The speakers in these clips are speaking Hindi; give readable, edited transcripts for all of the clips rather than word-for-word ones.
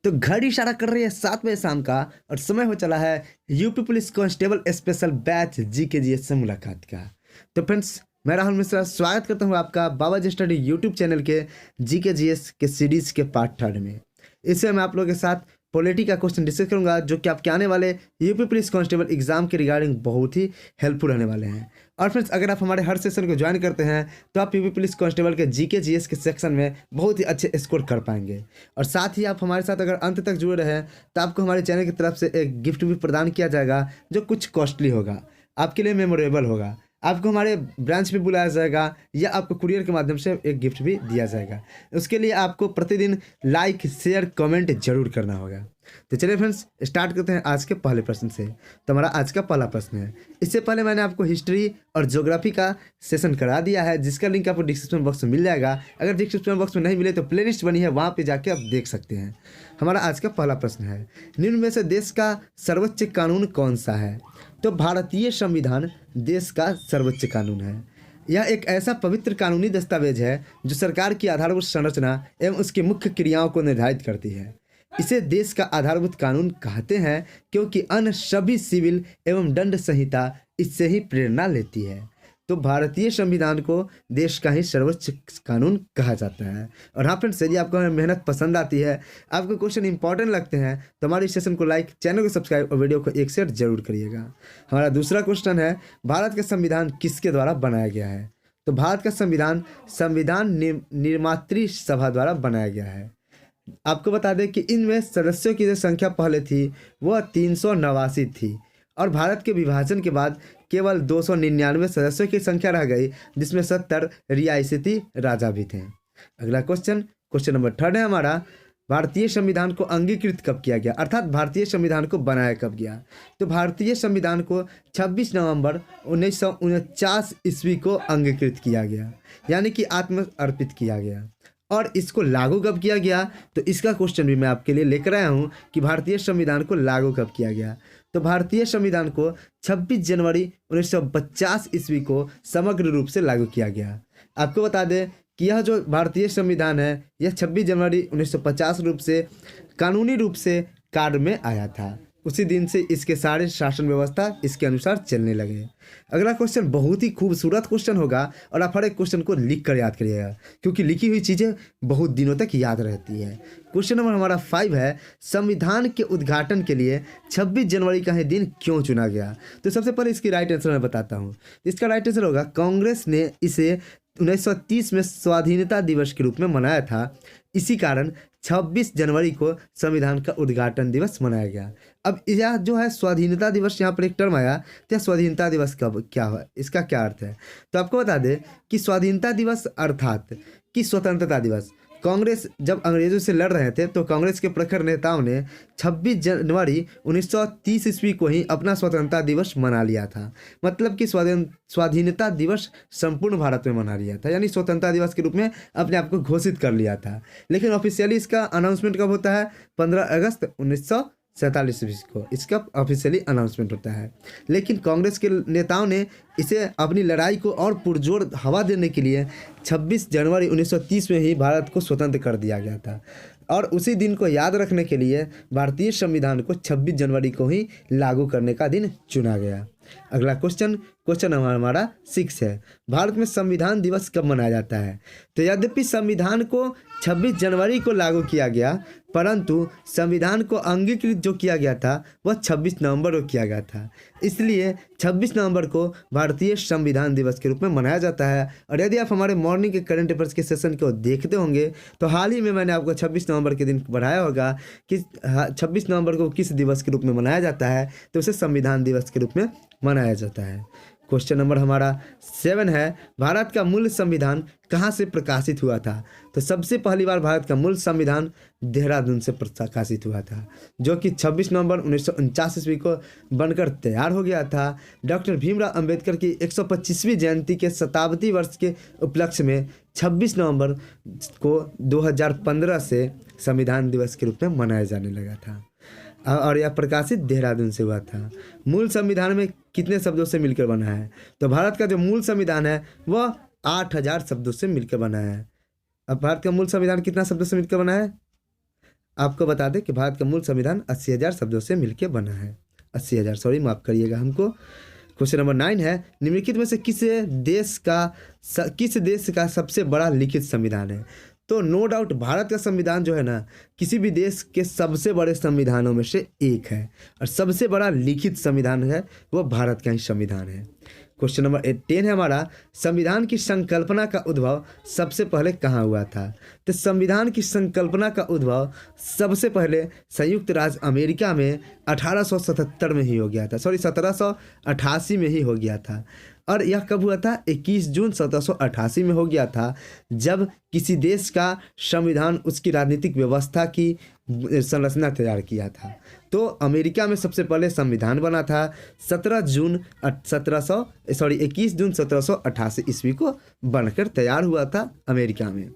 तो घड़ी इशारा कर रही है 7 बजे शाम का और समय हो चला है UP police constable special batch GK GS से मुलाकात का। तो फ्रेंड्स, मैं राहुल मिश्रा स्वागत करता हूं आपका बाबा जी स्टडी यूट्यूब चैनल के GK GS के सीरीज के पार्ट 3 में। इसमें मैं आप लोगों के साथ पॉलिटी का क्वेश्चन डिस्कस करूंगा जो कि आपके आने वाले यूपी पुलिस कांस्टेबल एग्जाम के रिगार्डिंग बहुत ही हेल्पफुल रहने वाले हैं। और फ्रेंड्स, अगर आप हमारे हर सेशन को ज्वाइन करते हैं तो आप यूपी पुलिस कांस्टेबल के GK GS के सेक्शन में बहुत ही अच्छे स्कोर कर पाएंगे। और साथ ही आप हमारे साथ अगर अंत तक जुड़े रहें तो आपको हमारे चैनल की तरफ से एक गिफ्ट भी प्रदान किया जाएगा जो कुछ कॉस्टली होगा, आपके लिए मेमोरेबल होगा। आपको हमारे ब्रांच में बुलाया जाएगा या आपको कुरियर के माध्यम से एक गिफ्ट भी दिया जाएगा। उसके लिए आपको प्रतिदिन लाइक शेयर कमेंट जरूर करना होगा। तो चलिए फ्रेंड्स, स्टार्ट करते हैं आज के पहले प्रश्न से। तो हमारा आज का पहला प्रश्न है, इससे पहले मैंने आपको हिस्ट्री और ज्योग्राफी का सेशन करा दिया है जिसका लिंक आपको डिस्क्रिप्शन बॉक्स में मिल जाएगा। अगर डिस्क्रिप्शन बॉक्स में नहीं मिले तो प्लेलिस्ट बनी है, वहाँ पे जाके आप देख सकते हैं। हमारा आज का पहला प्रश्न है, निम्न में से देश का सर्वोच्च कानून कौन सा है? तो भारतीय संविधान देश का सर्वोच्च कानून है। यह एक ऐसा पवित्र कानूनी दस्तावेज है जो सरकार की आधारभूत संरचना एवं उसकी मुख्य क्रियाओं को निर्धारित करती है। इसे देश का आधारभूत कानून कहते हैं क्योंकि अन्य सभी सिविल एवं दंड संहिता इससे ही प्रेरणा लेती है। तो भारतीय संविधान को देश का ही सर्वोच्च कानून कहा जाता है। और हाँ फ्रेंड्स, यदि आपको मेहनत पसंद आती है, आपको क्वेश्चन इंपॉर्टेंट लगते हैं तो हमारे सेशन को लाइक, चैनल को सब्सक्राइब और वीडियो को एक शेयर जरूर करिएगा। हमारा दूसरा क्वेश्चन है, भारत का संविधान किसके द्वारा बनाया गया है? तो भारत का संविधान निर्मात्री सभा द्वारा बनाया गया है। आपको बता दें कि इनमें सदस्यों की जो संख्या पहले थी वह 389 थी और भारत के विभाजन के बाद केवल 299 सदस्यों की संख्या रह गई, जिसमें 70 रियासती राजा भी थे। अगला क्वेश्चन नंबर 3 है हमारा, भारतीय संविधान को अंगीकृत कब किया गया, अर्थात भारतीय संविधान को बनाया कब गया? तो भारतीय संविधान को 26 नवंबर 1949 ईस्वी को अंगीकृत किया गया, यानी कि आत्मअर्पित किया गया। और इसको लागू कब किया गया? तो इसका क्वेश्चन भी मैं आपके लिए लेकर आया हूँ कि भारतीय संविधान को लागू कब किया गया। तो भारतीय संविधान को 26 जनवरी 1950 ईस्वी को समग्र रूप से लागू किया गया। आपको बता दें कि यह जो भारतीय संविधान है यह 26 जनवरी 1950 रूप से कानूनी रूप से कार्य में आया था। उसी दिन से इसके सारे शासन व्यवस्था इसके अनुसार चलने लगे। अगला क्वेश्चन बहुत ही खूबसूरत क्वेश्चन होगा और आप हर एक क्वेश्चन को लिख कर याद करिएगा क्योंकि लिखी हुई चीज़ें बहुत दिनों तक याद रहती है। क्वेश्चन नंबर हमारा 5 है, संविधान के उद्घाटन के लिए 26 जनवरी का ही दिन क्यों चुना गया? तो सबसे पहले इसकी राइट आंसर मैं बताता हूँ। इसका राइट आंसर होगा, कांग्रेस ने इसे 1930 में स्वाधीनता दिवस के रूप में मनाया था। इसी कारण 26 जनवरी को संविधान का उद्घाटन दिवस मनाया गया। अब यह जो है स्वाधीनता दिवस, यहाँ पर एक टर्म आया, तो स्वाधीनता दिवस कब क्या है, इसका क्या अर्थ है? तो आपको बता दें कि स्वाधीनता दिवस अर्थात कि स्वतंत्रता दिवस, कांग्रेस जब अंग्रेजों से लड़ रहे थे तो कांग्रेस के प्रखर नेताओं ने 26 जनवरी 1930 ईस्वी को ही अपना स्वतंत्रता दिवस मना लिया था। मतलब कि स्वाधीनता दिवस संपूर्ण भारत में मना लिया था, यानी स्वतंत्रता दिवस के रूप में अपने आप को घोषित कर लिया था। लेकिन ऑफिशियली इसका अनाउंसमेंट कब होता है? 15 अगस्त 1947 ईस्वी को इसका ऑफिशियली अनाउंसमेंट होता है। लेकिन कांग्रेस के नेताओं ने इसे अपनी लड़ाई को और पुरजोर हवा देने के लिए 26 जनवरी 1930 में ही भारत को स्वतंत्र कर दिया गया था। और उसी दिन को याद रखने के लिए भारतीय संविधान को 26 जनवरी को ही लागू करने का दिन चुना गया। अगला क्वेश्चन हमारा 6 है, भारत में संविधान दिवस कब मनाया जाता है? तो यद्यपि संविधान को 26 जनवरी को लागू किया गया, परंतु संविधान को अंगीकृत जो किया गया था वह 26 नवंबर को किया गया था। इसलिए 26 नवंबर को भारतीय संविधान दिवस के रूप में मनाया जाता है। और यदि आप हमारे मॉर्निंग के करंट अफेयर्स के सेशन को देखते होंगे तो हाल ही में मैंने आपको 26 नवंबर के दिन बढ़ाया होगा कि 26 नवंबर को किस दिवस के रूप में मनाया जाता है, तो उसे संविधान दिवस के रूप में मनाया जाता है। क्वेश्चन नंबर हमारा 7 है, भारत का मूल संविधान कहाँ से प्रकाशित हुआ था? तो सबसे पहली बार भारत का मूल संविधान देहरादून से प्रकाशित हुआ था, जो कि 26 नवंबर 1949 ईस्वी को बनकर तैयार हो गया था। डॉक्टर भीमराव अंबेडकर की 125वीं जयंती के शताब्दी वर्ष के उपलक्ष्य में 26 नवंबर को 2015 से संविधान दिवस के रूप में मनाया जाने लगा था और यह प्रकाशित देहरादून से हुआ था। मूल संविधान में कितने शब्दों से मिलकर बना है? तो भारत का जो मूल संविधान है वह 8000 शब्दों से मिलकर बना है। अब भारत का मूल संविधान कितना शब्दों से मिलकर बना है? आपको बता दें कि भारत का मूल संविधान 80,000 शब्दों से मिलकर बना है। 80,000, सॉरी, माफ़ करिएगा हमको। क्वेश्चन नंबर 9 है, निम्नलिखित में से किस देश का सबसे बड़ा लिखित संविधान है? तो नो डाउट भारत का संविधान जो है ना, किसी भी देश के सबसे बड़े संविधानों में से एक है, और सबसे बड़ा लिखित संविधान है वो भारत का ही संविधान है। क्वेश्चन नंबर 10 है हमारा, संविधान की संकल्पना का उद्भव सबसे पहले कहाँ हुआ था? तो संविधान की संकल्पना का उद्भव सबसे पहले संयुक्त राज्य अमेरिका में 1877 में ही हो गया था, सॉरी 1788 में ही हो गया था। और यह कब हुआ था? 21 जून 1788 में हो गया था, जब किसी देश का संविधान उसकी राजनीतिक व्यवस्था की संरचना तैयार किया था। तो अमेरिका में सबसे पहले संविधान बना था 21 जून 1788 ईस्वी को बनकर तैयार हुआ था अमेरिका में।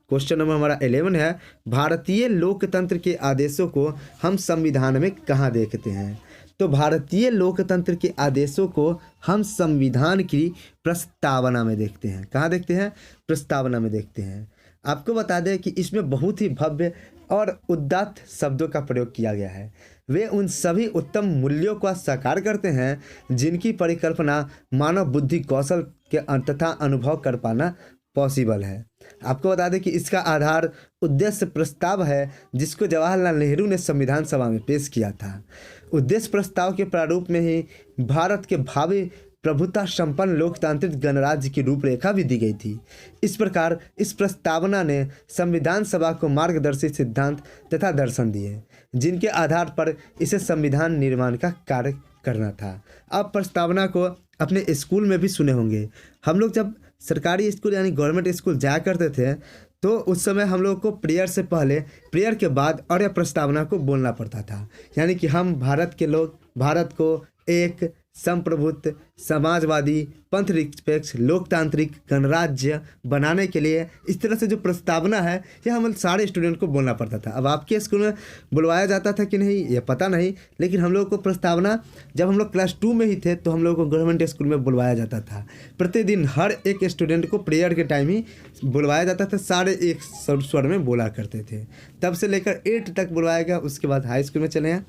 क्वेश्चन नंबर हमारा 11 है, भारतीय लोकतंत्र के आदेशों को हम संविधान में कहाँ देखते हैं? तो भारतीय लोकतंत्र के आदेशों को हम संविधान की प्रस्तावना में देखते हैं। कहाँ देखते हैं? प्रस्तावना में देखते हैं। आपको बता दें कि इसमें बहुत ही भव्य और उदात्त शब्दों का प्रयोग किया गया है। वे उन सभी उत्तम मूल्यों का साकार करते हैं जिनकी परिकल्पना मानव बुद्धि कौशल के तथा अनुभव कर पाना पॉसिबल है। आपको बता दें कि इसका आधार उद्देश्य प्रस्ताव है, जिसको जवाहरलाल नेहरू ने संविधान सभा में पेश किया था। उद्देश्य प्रस्ताव के प्रारूप में ही भारत के भावी प्रभुता संपन्न लोकतांत्रिक गणराज्य की रूपरेखा भी दी गई थी। इस प्रकार इस प्रस्तावना ने संविधान सभा को मार्गदर्शी सिद्धांत तथा दर्शन दिए, जिनके आधार पर इसे संविधान निर्माण का कार्य करना था। अब प्रस्तावना को अपने स्कूल में भी सुने होंगे। हम लोग जब सरकारी स्कूल यानी गवर्नमेंट स्कूल जाया करते थे, तो उस समय हम लोग को प्रेयर से पहले, प्रेयर के बाद और यह प्रस्तावना को बोलना पड़ता था। यानी कि हम भारत के लोग भारत को एक संप्रभुत्व, समाजवादी, पंथ निरपेक्ष, लोकतांत्रिक गणराज्य बनाने के लिए इस तरह से जो प्रस्तावना है, यह हम सारे स्टूडेंट को बोलना पड़ता था। अब आपके स्कूल में बुलवाया जाता था कि नहीं ये पता नहीं, लेकिन हम लोग को प्रस्तावना जब हम लोग क्लास 2 में ही थे तो हम लोग को गवर्नमेंट स्कूल में बुलवाया जाता था। प्रतिदिन हर एक स्टूडेंट को प्रेयर के टाइम ही बुलवाया जाता था, सारे एक स्वर में बोला करते थे। तब से लेकर 8 तक बुलवाया गया, उसके बाद हाई स्कूल में चले हैं।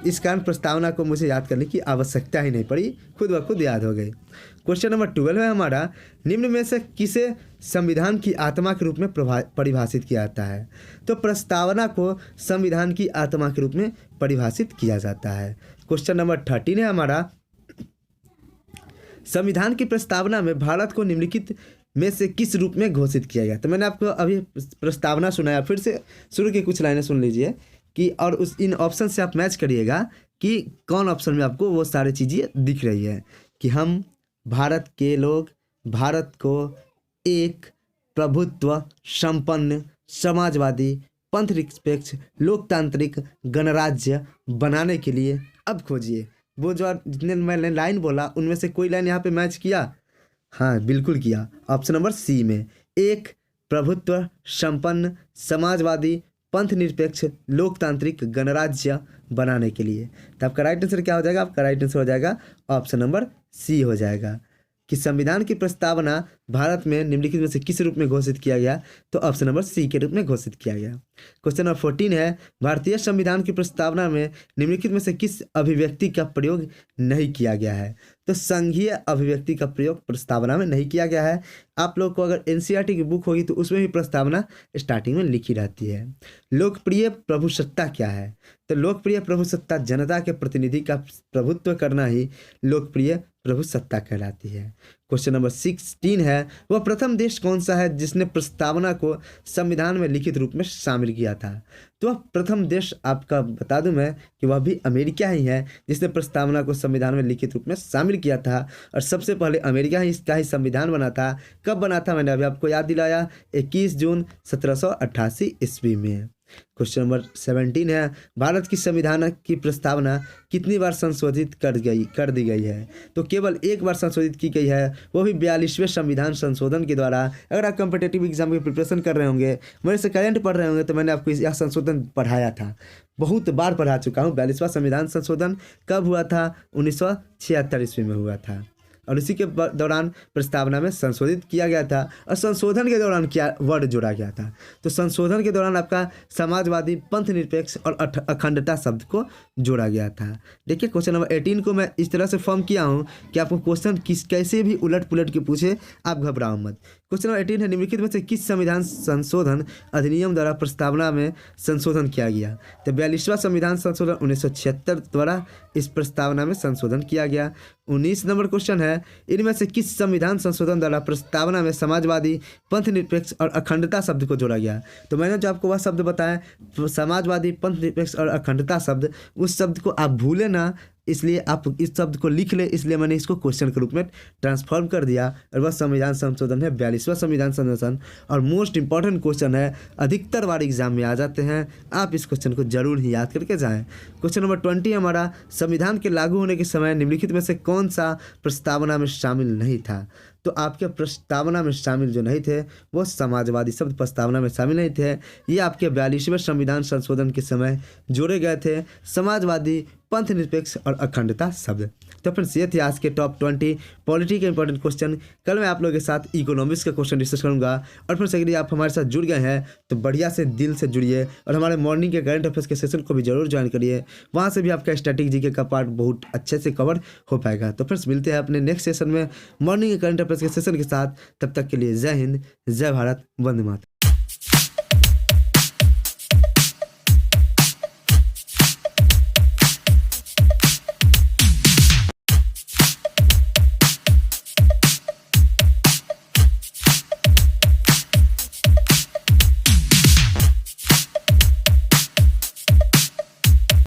इस कारण प्रस्तावना को मुझे याद करने की आवश्यकता ही नहीं पड़ी, खुद ब खुद याद हो गई। क्वेश्चन नंबर 12 है हमारा, निम्न में से किसे संविधान की आत्मा के रूप में परिभाषित किया जाता है? तो प्रस्तावना को संविधान की आत्मा के रूप में परिभाषित किया जाता है। क्वेश्चन नंबर 13 है हमारा, संविधान की प्रस्तावना में भारत को निम्नलिखित में से किस रूप में घोषित किया गया? तो मैंने आपको अभी प्रस्तावना सुनाया, फिर से शुरू की कुछ लाइनें सुन लीजिए कि और उस इन ऑप्शन से आप मैच करिएगा कि कौन ऑप्शन में आपको वो सारी चीज़ें दिख रही है कि हम भारत के लोग भारत को एक प्रभुत्व संपन्न समाजवादी पंथ निरपेक्ष लोकतांत्रिक गणराज्य बनाने के लिए। अब खोजिए वो जो जितने मैंने लाइन बोला उनमें से कोई लाइन यहाँ पे मैच किया? हाँ बिल्कुल किया। ऑप्शन नंबर सी में, एक प्रभुत्व संपन्न समाजवादी पंथ निरपेक्ष लोकतांत्रिक गणराज्य बनाने के लिए। तो आपका राइट आंसर क्या हो जाएगा? आपका राइट आंसर हो जाएगा ऑप्शन नंबर सी हो जाएगा कि संविधान की प्रस्तावना भारत में निम्नलिखित में से किस रूप में घोषित किया गया? तो ऑप्शन नंबर सी के रूप में घोषित किया गया। क्वेश्चन नंबर 14 है, भारतीय संविधान की प्रस्तावना में निम्नलिखित में से किस अभिव्यक्ति का प्रयोग नहीं किया गया है? तो संघीय अभिव्यक्ति का प्रयोग प्रस्तावना में नहीं किया गया है। आप लोग को अगर एनसीईआरटी की बुक होगी तो उसमें भी प्रस्तावना स्टार्टिंग में लिखी रहती है। लोकप्रिय प्रभुसत्ता क्या है? तो लोकप्रिय प्रभुसत्ता जनता के प्रतिनिधि का प्रभुत्व करना ही लोकप्रिय प्रभुसत्ता कहलाती है। क्वेश्चन नंबर 16 है, वह प्रथम देश कौन सा है जिसने प्रस्तावना को संविधान में लिखित रूप में शामिल किया था? तो वह प्रथम देश आपका बता दूं मैं कि वह भी अमेरिका ही है जिसने प्रस्तावना को संविधान में लिखित रूप में शामिल किया था। और सबसे पहले अमेरिका ही इसका ही संविधान बना था। कब बना था? मैंने अभी आपको याद दिलाया, 21 जून 1788 ईस्वी में। क्वेश्चन नंबर 17 है, भारत की संविधान की प्रस्तावना कितनी बार संशोधित कर दी गई है? तो केवल एक बार संशोधित की गई है, वो भी 42वें संविधान संशोधन के द्वारा। अगर आप कॉम्पिटिटिव एग्जाम की प्रिपरेशन कर रहे होंगे, मेरे से करंट पढ़ रहे होंगे, तो मैंने आपको यह संशोधन पढ़ाया था, बहुत बार पढ़ा चुका हूँ। 42वां संविधान संशोधन कब हुआ था? 1976 ईस्वी में हुआ था। और इसी के दौरान प्रस्तावना में संशोधित किया गया था। और संशोधन के दौरान क्या वर्ड जोड़ा गया था, तो संशोधन के दौरान आपका समाजवादी, पंथ निरपेक्ष और अखंडता शब्द को जोड़ा गया था। देखिए क्वेश्चन नंबर 18 को मैं इस तरह से फॉर्म किया हूँ कि आपको क्वेश्चन कैसे भी उलट पुलट के पूछे आप घबराओ मत। क्वेश्चन नंबर 18 है, निम्नलिखित में से किस संविधान संशोधन अधिनियम द्वारा प्रस्तावना में संशोधन किया गया। तो 42वां संविधान संशोधन 1976 द्वारा इस प्रस्तावना में संशोधन किया गया। 19 नंबर क्वेश्चन है, इनमें से किस संविधान संशोधन द्वारा प्रस्तावना में समाजवादी, पंथ निरपेक्ष और अखंडता शब्द को जोड़ा गया। तो मैंने जो आपको वह शब्द बताया समाजवादी, पंथ निरपेक्ष और अखंडता शब्द, उस शब्द को आप भूले ना, इसलिए आप इस शब्द को लिख ले, इसलिए मैंने इसको क्वेश्चन के रूप में ट्रांसफॉर्म कर दिया। और वह संविधान संशोधन है 42वां संविधान संशोधन। और मोस्ट इंपॉर्टेंट क्वेश्चन है, अधिकतर बार एग्जाम में आ जाते हैं, आप इस क्वेश्चन को जरूर ही याद करके जाएं। क्वेश्चन नंबर 20 हमारा, संविधान के लागू होने के समय निम्नलिखित में से कौन सा प्रस्तावना में शामिल नहीं था। तो आपके प्रस्तावना में शामिल जो नहीं थे वो समाजवादी शब्द प्रस्तावना में शामिल नहीं थे। ये आपके 42वें संविधान संशोधन के समय जोड़े गए थे, समाजवादी, पंथ निरपेक्ष और अखंडता शब्द। तो फ्रेंड्स ये थे आज के टॉप 20 पॉलिटी के इंपॉर्टेंट क्वेश्चन। कल मैं आप लोगों के साथ इकोनॉमिक्स का क्वेश्चन डिस्कस करूंगा। और फ्रेंड्स अगर आप हमारे साथ जुड़ गए हैं तो बढ़िया से दिल से जुड़िए और हमारे मॉर्निंग के करंट अफेयर्स के सेशन को भी जरूर ज्वाइन करिए। वहाँ से भी आपका स्टैटिक जीके का पार्ट बहुत अच्छे से कवर हो पाएगा। तो फ्रेंड्स मिलते हैं अपने नेक्स्ट सेशन में मॉर्निंग के करंट अफेयर्स के सेशन के साथ। तब तक के लिए जय हिंद, जय भारत, वंदे मातरम।